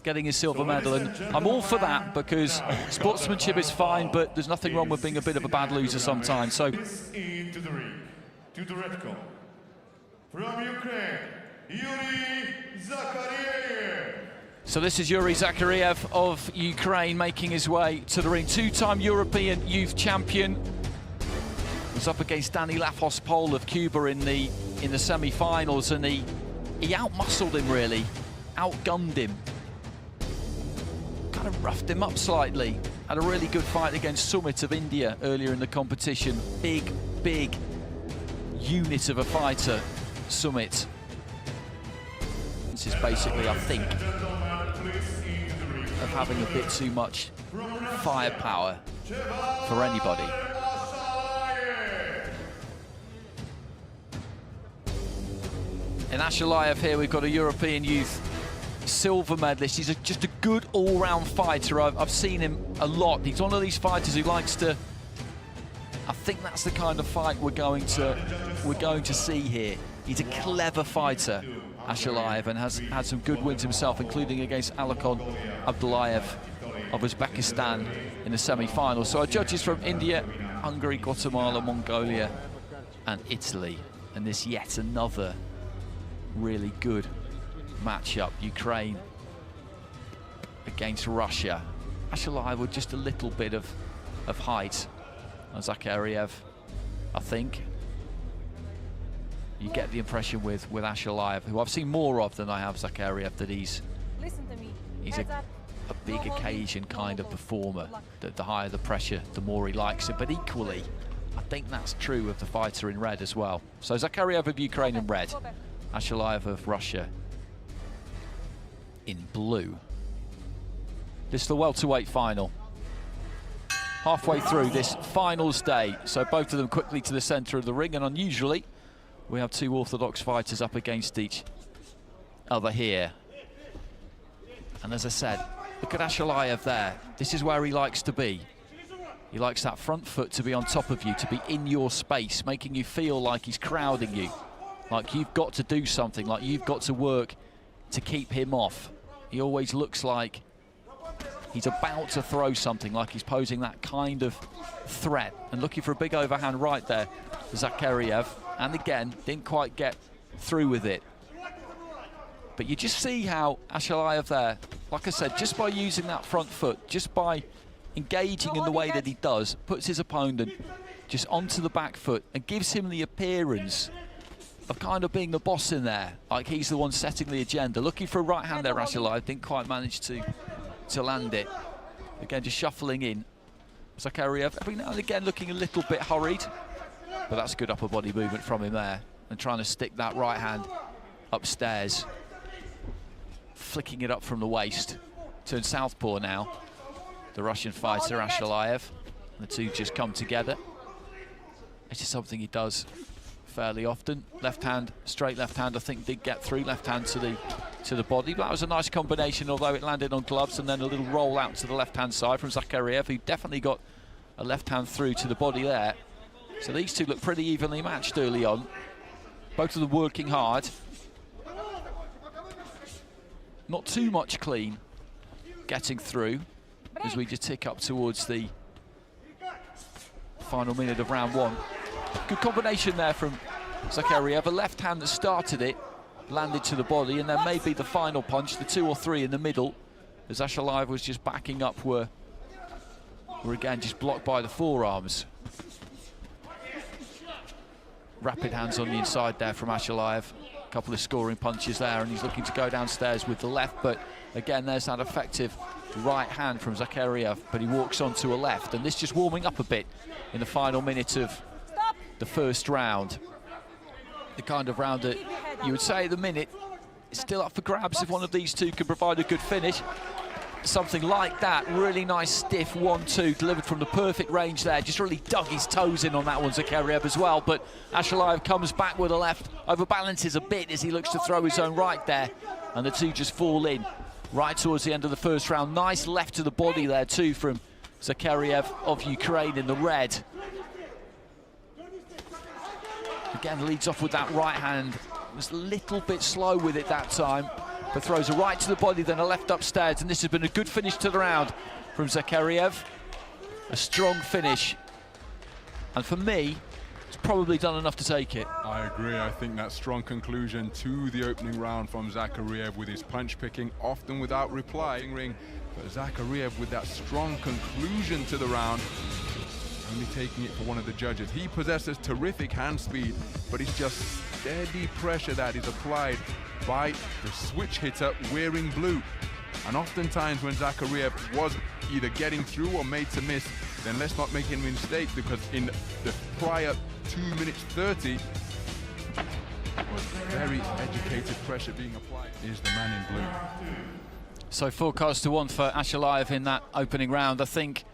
getting his silver medal, and I'm all for that because sportsmanship is fine, but there's nothing wrong with being a bit of a bad loser sometimes. So into the ring, to the red corner, from Ukraine, Yurii Zakhareyev. So this is Yurii Zakhareyev of Ukraine making his way to the ring. Two-time European youth champion. Was up against Danny Lafos-Pol of Cuba in the semi-finals, and he outmuscled him really, outgunned him. Kind of roughed him up slightly. Had a really good fight against Sumit of India earlier in the competition. Big unit of a fighter, Sumit. This is basically, I think, of having a bit too much firepower for anybody. In ASHALAEV here, we've got a European youth silver medalist. He's just a good all-round fighter. I've seen him a lot. He's one of these fighters who likes to. I think that's the kind of fight we're going to see here. He's a clever fighter, ASHALAEV, and has had some good wins himself, including against Alakon Abdullayev of Uzbekistan in the semi-final. So our judges from India, Hungary, Guatemala, Mongolia, and Italy, and this yet another really good matchup. Ukraine against Russia. ASHALAEV with just a little bit of height on Zakhariev, I think. You get the impression with ASHALAEV, who I've seen more of than I have Zakhariev, that he's a big occasion kind of performer. That the higher the pressure, the more he likes it. But equally, I think that's true of the fighter in red as well. So Zakhariev of Ukraine in red, ASHALAEV of Russia in blue. This is the welterweight final. Halfway through this finals day, so both of them quickly to the centre of the ring, and unusually, we have two orthodox fighters up against each other here. And as I said, look at ASHALAEV there. This is where he likes to be. He likes that front foot to be on top of you, to be in your space, making you feel like he's crowding you, like you've got to do something, like you've got to work to keep him off. He always looks like he's about to throw something, like he's posing that kind of threat. And looking for a big overhand right there, Zakhariev. And again, didn't quite get through with it. But you just see how ASHALAEV there, like I said, just by using that front foot, just by engaging in the way that he does, puts his opponent just onto the back foot and gives him the appearance of kind of being the boss in there, like he's the one setting the agenda. Looking for a right hand there, ASHALAEV, didn't quite manage to land it. Again, just shuffling in. Zakhariev, every now and again looking a little bit hurried, but that's good upper body movement from him there, and trying to stick that right hand upstairs. Flicking it up from the waist. Turn southpaw now. The Russian fighter, ASHALAEV. The two just come together. This is something he does fairly often. Left hand, straight left hand, I think did get through. Left hand to the body. But that was a nice combination, although it landed on gloves, and then a little roll out to the left hand side from Zakhariev, who definitely got a left hand through to the body there. So these two look pretty evenly matched early on. Both of them working hard. Not too much clean getting through as we just tick up towards the final minute of round one. Good combination there from Zakhariev. A left hand that started it, landed to the body, and then maybe the final punch, the 2 or 3 in the middle, as ASHALAEV was just backing up, were again just blocked by the forearms. Rapid hands on the inside there from ASHALAEV. A couple of scoring punches there, and he's looking to go downstairs with the left, but again, there's that effective right hand from Zakhariev, but he walks onto a left, and this just warming up a bit in the final minute of the first round. The kind of round that you would say at the minute is still up for grabs if one of these two can provide a good finish. Something like that, really nice stiff 1-2 delivered from the perfect range there. Just really dug his toes in on that one, Zakhariev as well, but ASHALAEV comes back with a left, overbalances a bit as he looks to throw his own right there, and the two just fall in right towards the end of the first round. Nice left to the body there too from Zakhariev of Ukraine in the red. Again, leads off with that right hand. Was a little bit slow with it that time. but throws a right to the body, then a left upstairs, and this has been a good finish to the round from Zakhariev. A strong finish, and for me, it's probably done enough to take it. I agree. I think that strong conclusion to the opening round from Zakhariev with his punch picking, often without replying ring. But Zakhariev with that strong conclusion to the round, only taking it for one of the judges. He possesses terrific hand speed, but it's just steady pressure that is applied by the switch hitter wearing blue. And oftentimes when Zakhariev was either getting through or made to miss, then let's not make any mistake, because in the prior 2 minutes 30, very educated pressure being applied is the man in blue. So 4 cards to 1 for Ashalaev in that opening round. I think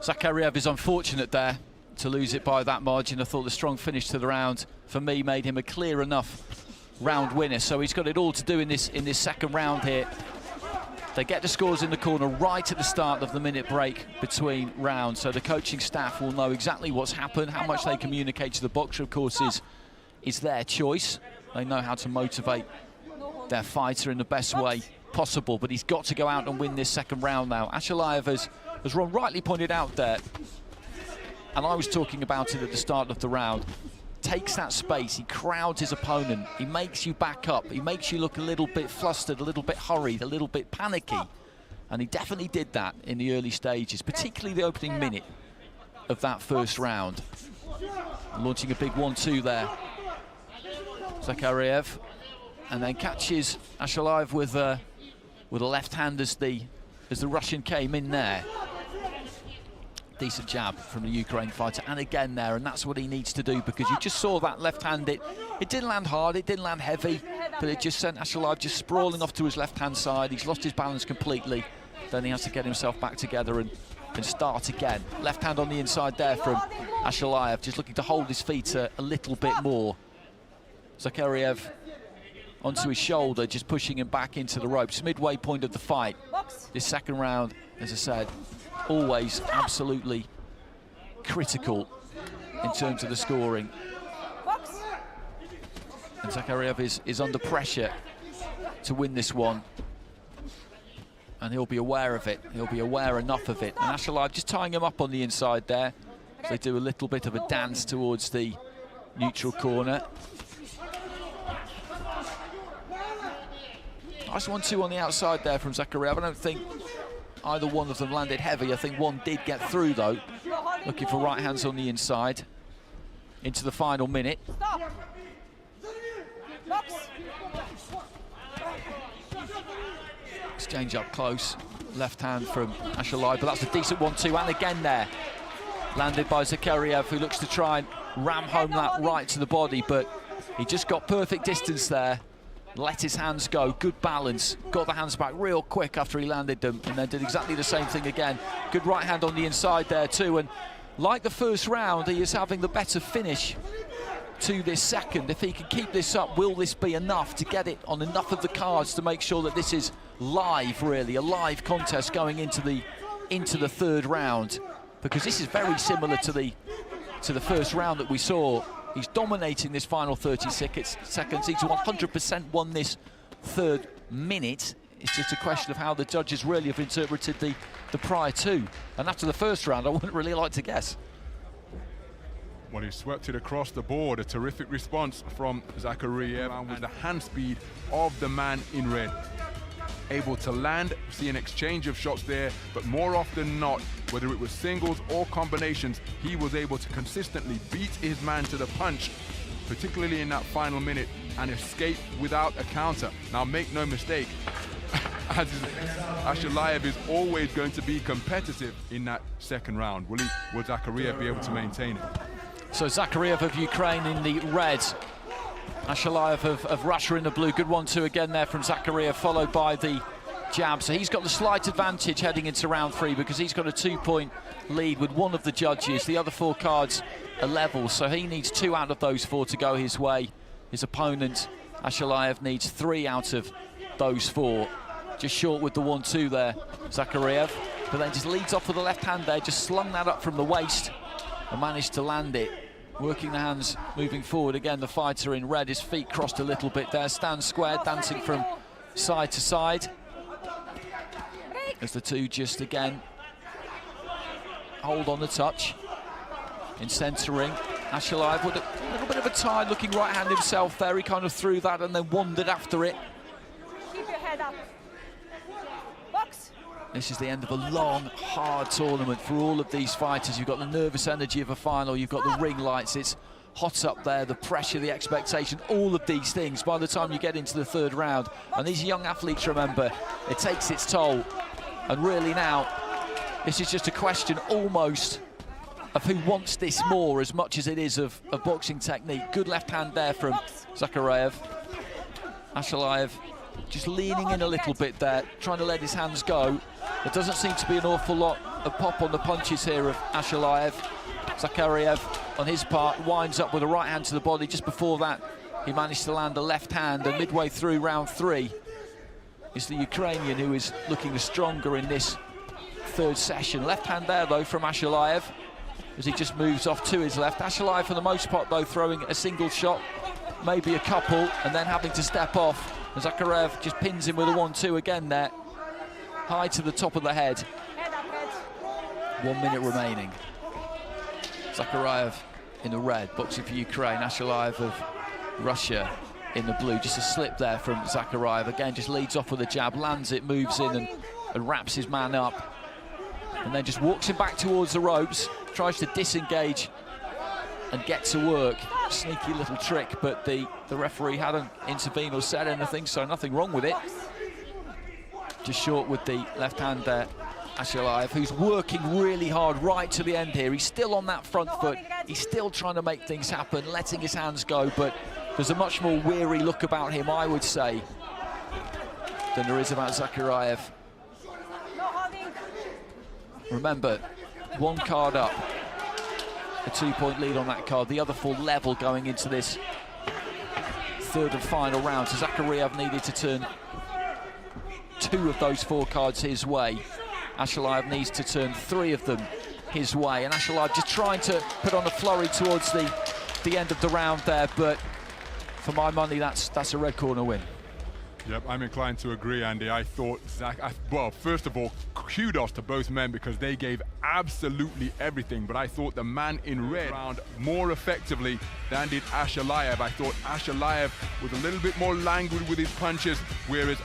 Zakhariev is unfortunate there to lose it by that margin. I thought the strong finish to the round, for me, made him a clear enough round winner. So he's got it all to do in this second round here. They get the scores in the corner right at the start of the minute break between rounds, so the coaching staff will know exactly what's happened. How much they communicate to the boxer, of course, is their choice. They know how to motivate their fighter in the best way possible, but he's got to go out and win this second round now. Ashalaev, as Ron rightly pointed out there, and I was talking about it at the start of the round, takes that space, he crowds his opponent, he makes you back up, he makes you look a little bit flustered, a little bit hurried, a little bit panicky, and he definitely did that in the early stages, particularly the opening minute of that first round. Launching a big 1-2 there, Zakhariev, and then catches Ashalaev with a left hand as the Russian came in there. Decent jab from the Ukraine fighter, and again there, and that's what he needs to do, because you just saw that left hand, it didn't land hard, it didn't land heavy, but it just sent Ashalaev just sprawling off to his left-hand side. He's lost his balance completely. Then he has to get himself back together and start again. Left hand on the inside there from Ashalaev, just looking to hold his feet a little bit more. Zakhariev onto his shoulder, just pushing him back into the ropes. Midway point of the fight. This second round, as I said, always absolutely critical in terms of the scoring. And Zakhariev is under pressure to win this one. And he'll be aware of it. He'll be aware enough of it. And Ashalaev just tying him up on the inside there. So they do a little bit of a dance towards the neutral corner. Nice 1-2 on the outside there from Zakhariev. I don't think either one of them landed heavy. I think one did get through, though. Looking for right hands on the inside. Into the final minute. Exchange up close. Left hand from Ashalaev, but that's a decent 1-2. And again there. Landed by Zakhariev, who looks to try and ram home that right to the body, but he just got perfect distance there. Let his hands go, good balance, got the hands back real quick after he landed them, and then did exactly the same thing again. Good right hand on the inside there too, and like the first round, he is having the better finish to this second. If he can keep this up, will this be enough to get it on enough of the cards to make sure that this is live, really, a live contest going into the third round? Because this is very similar to the first round that we saw. He's dominating this final 30 seconds. He's 100% won this third minute. It's just a question of how the judges really have interpreted the prior two. And after the first round, I wouldn't really like to guess. Well, he swept it across the board. A terrific response from Zakhariev, and with the hand speed of the man in red. Able to land, see an exchange of shots there, but more often than not, whether it was singles or combinations, he was able to consistently beat his man to the punch, particularly in that final minute, and escape without a counter. Now, make no mistake, Ashalaev is always going to be competitive in that second round. Will Zakhariev be able to maintain it? So Zakhariev of Ukraine in the red, Ashalaev of Russia in the blue. Good 1-2 again there from Zakhariev, followed by the jab. So he's got the slight advantage heading into round 3, because he's got a 2-point lead with one of the judges. The other 4 cards are level, so he needs 2 out of those 4 to go his way. His opponent, Ashalaev, needs 3 out of those 4. Just short with the 1-2 there, Zakhariev. But then just leads off with the left hand there, just slung that up from the waist and managed to land it. Working the hands, moving forward again. The fighter in red, his feet crossed a little bit there, stands square, dancing from side to side. As the two just again hold on the touch. In centering, Ashalaev with a little bit of a tired looking right hand himself there. He kind of threw that and then wandered after it. Keep your head up. Box. This is the end of a long, hard tournament for all of these fighters. You've got the nervous energy of a final, you've got the ring lights, it's hot up there, the pressure, the expectation, all of these things by the time you get into the third round. And these young athletes, remember, it takes its toll. And really now, this is just a question almost of who wants this more as much as it is of boxing technique. Good left hand there from Zakhareev. Ashalaev just leaning in a little bit there, trying to let his hands go. There doesn't seem to be an awful lot of pop on the punches here of Ashalaev. Zakhareev, on his part, winds up with a right hand to the body. Just before that, he managed to land a left hand, and midway through round 3, is the Ukrainian who is looking the stronger in this third session. Left hand there, though, from Ashalaev, as he just moves off to his left. Ashalaev, for the most part, though, throwing a single shot, maybe a couple, and then having to step off. And Zakhareev just pins him with a 1-2 again there. High to the top of the head. 1 minute remaining. Zakhareev in the red, boxing for Ukraine. Ashalaev of Russia in the blue. Just a slip there from Zakhareev. Again, just leads off with a jab, lands it, moves in and wraps his man up. And then just walks him back towards the ropes, tries to disengage and get to work. Sneaky little trick, but the referee hadn't intervened or said anything, so nothing wrong with it. Just short with the left hand there, Ashalaev, who's working really hard right to the end here. He's still on that front foot. He's still trying to make things happen, letting his hands go, but there's a much more weary look about him, I would say, than there is about Zakhareev. Remember, one card up, a 2-point lead on that card, the other 4 level going into this third and final round. So Zakhareev needed to turn 2 of those 4 cards his way. Ashalaev needs to turn 3 of them his way, and Ashalaev just trying to put on a flurry towards the end of the round there, but for my money, that's a red corner win. Yep, I'm inclined to agree, Andy. I thought well, first of all, kudos to both men because they gave absolutely everything, but I thought the man in red round more effectively than did Ashalaev. I thought Ashalaev was a little bit more languid with his punches, whereas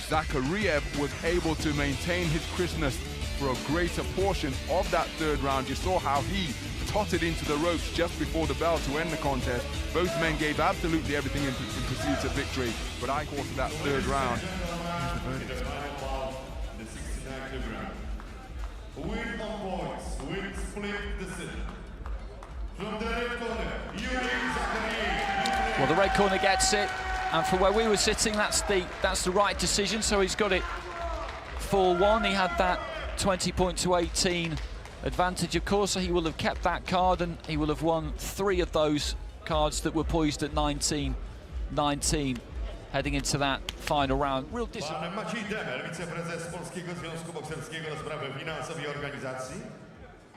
Zakhareev was able to maintain his crispness for a greater portion of that third round. You saw how he tottered into the ropes just before the bell to end the contest. Both men gave absolutely everything in pursuit of victory, but I called for that third round. Win on points, win split decision. From the red corner, Yurii Zakhareyev. Well, the red corner gets it, and from where we were sitting, that's the right decision. So he's got it 4-1. He had that 20-18 advantage, of course, so he will have kept that card, and he will have won 3 of those cards that were poised at 19-19 heading into that final round. Real Pan Maciej Demel, wiceprezes Polskiego Związku Bokserskiego do sprawy finansowej i organizacji.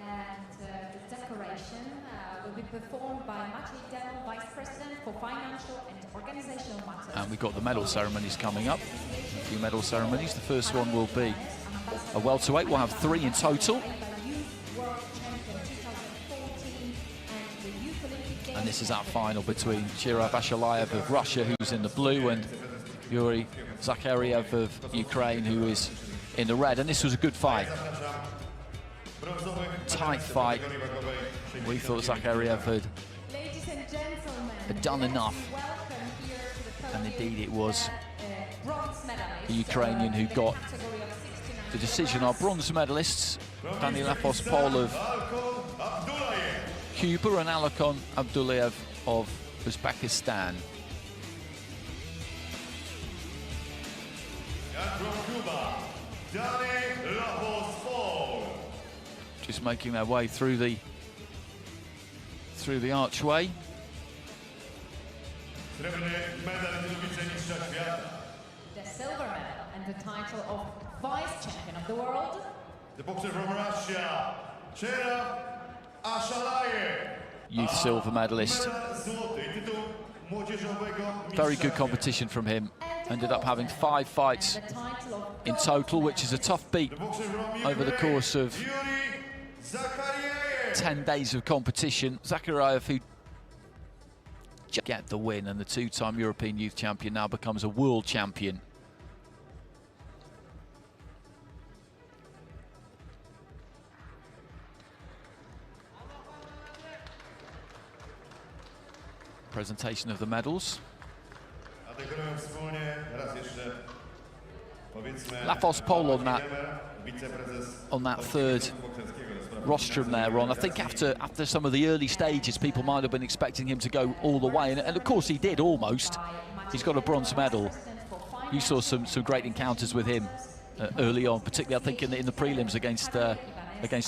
And the decoration will be performed by Maciej Demel, Vice President for Financial and Organizational Matters. And we've got the medal ceremonies coming up. A few medal ceremonies. The first one will be a welterweight. We'll have 3 in total. And this is our final between Cheerav Ashalaev of Russia, who's in the blue, and Yurii Zakhareyev of Ukraine, who is in the red. And this was a good fight. Tight fight. We thought Zakhareyev had done enough. And indeed it was the Ukrainian who got the decision. Our bronze medalists, Daniel Apospol of Cuba and Alakon Abdullayev of Uzbekistan. Just making their way through the archway. The silver medal and the title of Vice Champion of the World. The boxer from Russia, Cherav Ashalaev. Youth silver medalist. Very good competition from him. And Ended up having 5 fights in total, which is a tough beat over the course of 10 days of competition. Zakharev, who get the win, and the 2-time European youth champion now becomes a world champion. Presentation of the medals. Lafos Pol on that third rostrum there, Ron. I think after some of the early stages, people might have been expecting him to go all the way, and of course he did almost. He's got a bronze medal. You saw some great encounters with him early on, particularly I think in the prelims against the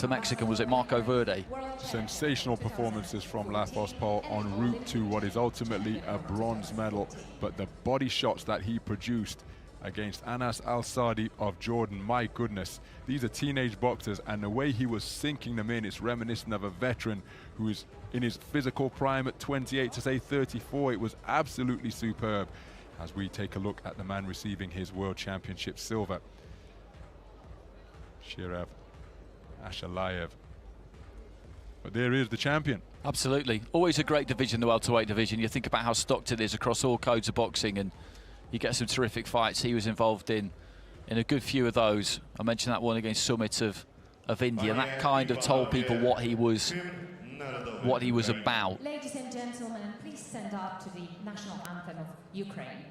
Mexican, was it Marco Verde? Sensational performances from Lafos Pol en route to what is ultimately a bronze medal, but the body shots that he produced against Anas Al-Sadi of Jordan, my goodness, these are teenage boxers, and the way he was sinking them in, it's reminiscent of a veteran who is in his physical prime at 28 to say 34. It was absolutely superb as we take a look at the man receiving his World Championship silver, Cheerav Ashalaev. But there is the champion. Absolutely. Always a great division, the welterweight division. You think about how stocked it is across all codes of boxing, and you get some terrific fights. He was involved in a good few of those. I mentioned that one against Summit of India, and that kind of told people what he was about. Ladies and gentlemen, please stand up to the national anthem of Ukraine.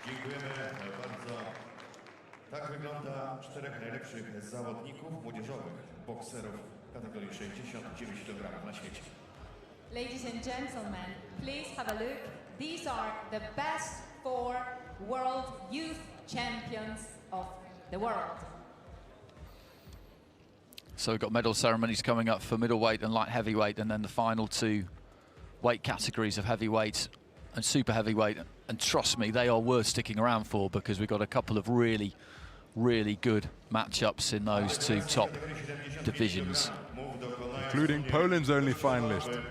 Dziękujemy bardzo. Tak wygląda 4 najlepszych zawodników młodzieżowych, bokserów kategorii 69 kg na świecie. Ladies and gentlemen, please have a look. These are the best 4 world youth champions of the world. So we've got medal ceremonies coming up for middleweight and light heavyweight, and then the final 2 weight categories of heavyweight and super heavyweight. And trust me, they are worth sticking around for, because we've got a couple of really, really good matchups in those 2 top divisions. Including Poland's only finalist,